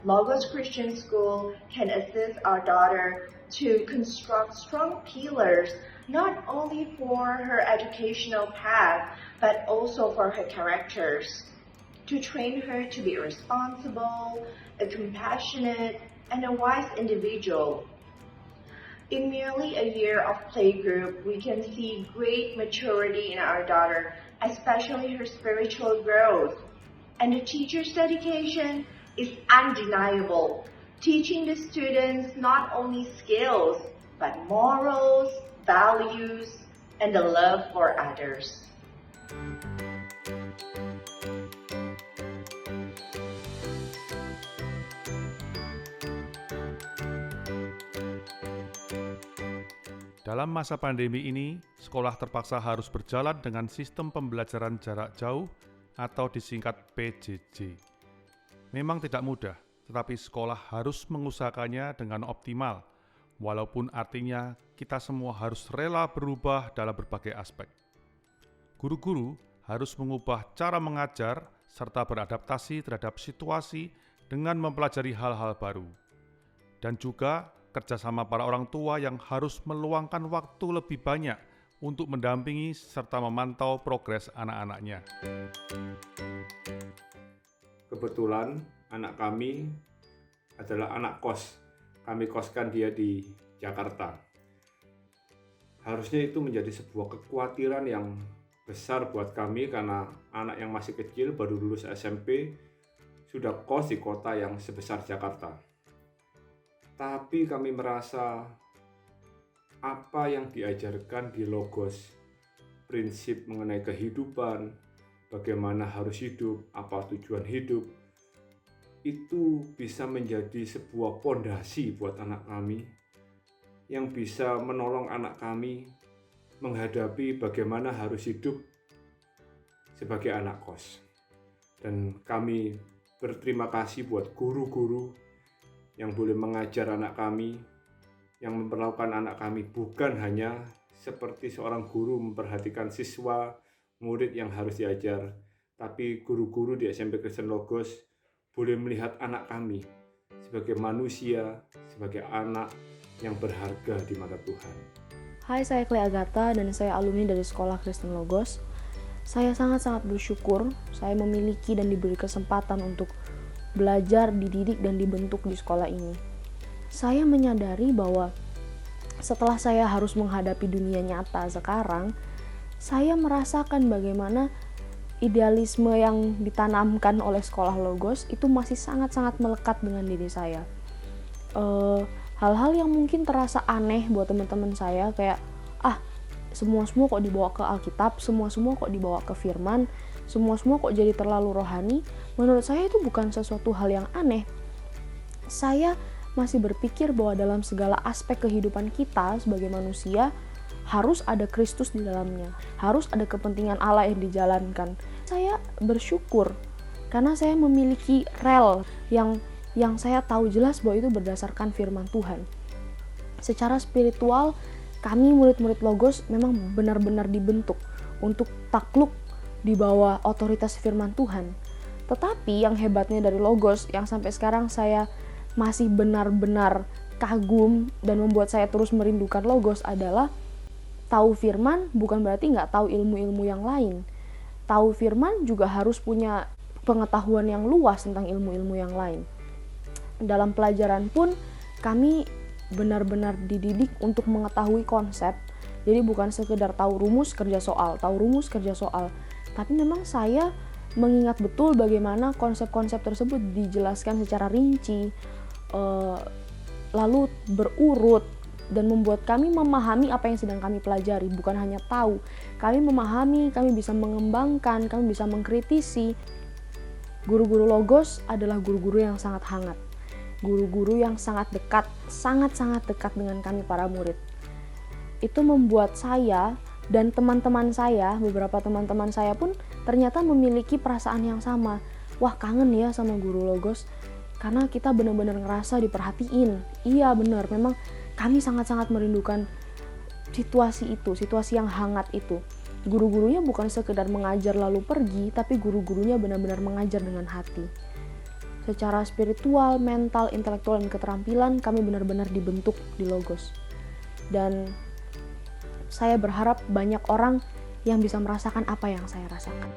Logos Christian School can assist our daughter to construct strong pillars not only for her educational path but also for her characters, to train her to be responsible, a compassionate, and a wise individual. In merely a year of playgroup, we can see great maturity in our daughter, especially her spiritual growth. And the teacher's dedication is undeniable, teaching the students not only skills, but morals, values, and the love for others. Dalam masa pandemi ini, sekolah terpaksa harus berjalan dengan sistem pembelajaran jarak jauh atau disingkat PJJ. Memang tidak mudah, tetapi sekolah harus mengusahakannya dengan optimal, walaupun artinya kita semua harus rela berubah dalam berbagai aspek. Guru-guru harus mengubah cara mengajar serta beradaptasi terhadap situasi dengan mempelajari hal-hal baru. Dan juga kerjasama para orang tua yang harus meluangkan waktu lebih banyak untuk mendampingi serta memantau progres anak-anaknya. Kebetulan anak kami adalah anak kos. Kami koskan dia di Jakarta. Harusnya itu menjadi sebuah kekhawatiran yang besar buat kami karena anak yang masih kecil baru lulus SMP sudah kos di kota yang sebesar Jakarta. Tapi kami merasa apa yang diajarkan di Logos, prinsip mengenai kehidupan, bagaimana harus hidup, apa tujuan hidup, itu bisa menjadi sebuah pondasi buat anak kami yang bisa menolong anak kami menghadapi bagaimana harus hidup sebagai anak kos. Dan kami berterima kasih buat guru-guru yang boleh mengajar anak kami, yang memperlakukan anak kami bukan hanya seperti seorang guru memperhatikan siswa, murid yang harus diajar, tapi guru-guru di SMP Kristen Logos boleh melihat anak kami sebagai manusia, sebagai anak yang berharga di mata Tuhan. Hai, saya Clea Agatha dan saya alumni dari Sekolah Kristen Logos. Saya sangat-sangat bersyukur saya memiliki dan diberi kesempatan untuk belajar, dididik, dan dibentuk di sekolah ini. Saya menyadari bahwa setelah saya harus menghadapi dunia nyata sekarang, saya merasakan bagaimana idealisme yang ditanamkan oleh Sekolah Logos itu masih sangat-sangat melekat dengan diri saya. Hal-hal yang mungkin terasa aneh buat teman-teman saya, kayak semua kok dibawa ke Alkitab, semua kok dibawa ke Firman, semua kok jadi terlalu rohani. Menurut saya itu bukan sesuatu hal yang aneh. Saya masih berpikir bahwa dalam segala aspek kehidupan kita sebagai manusia harus ada Kristus di dalamnya, harus ada kepentingan Allah yang dijalankan. Saya bersyukur karena saya memiliki rel yang saya tahu jelas bahwa itu berdasarkan firman Tuhan. Secara spiritual, kami murid-murid Logos memang benar-benar dibentuk untuk takluk di bawah otoritas firman Tuhan. Tetapi yang hebatnya dari Logos, yang sampai sekarang saya masih benar-benar kagum dan membuat saya terus merindukan Logos adalah tahu firman bukan berarti nggak tahu ilmu-ilmu yang lain. Tahu firman juga harus punya pengetahuan yang luas tentang ilmu-ilmu yang lain. Dalam pelajaran pun kami benar-benar dididik untuk mengetahui konsep. Jadi bukan sekedar tahu rumus kerja soal, tapi memang saya mengingat betul bagaimana konsep-konsep tersebut dijelaskan secara rinci, lalu berurut, dan membuat kami memahami apa yang sedang kami pelajari. Bukan hanya tahu, kami memahami, kami bisa mengembangkan, kami bisa mengkritisi. Guru-guru Logos adalah guru-guru yang sangat hangat, guru-guru yang sangat dekat, sangat-sangat dekat dengan kami para murid. Itu membuat saya dan teman-teman saya, beberapa teman-teman saya pun ternyata memiliki perasaan yang sama. Wah, kangen ya sama guru Logos, karena kita benar-benar ngerasa diperhatiin. Iya benar, memang kami sangat-sangat merindukan situasi itu, situasi yang hangat itu. Guru-gurunya bukan sekedar mengajar lalu pergi, tapi guru-gurunya benar-benar mengajar dengan hati. secara spiritual, mental, intelektual, dan keterampilan kami benar-benar dibentuk di Logos. Dan saya berharap banyak orang yang bisa merasakan apa yang saya rasakan.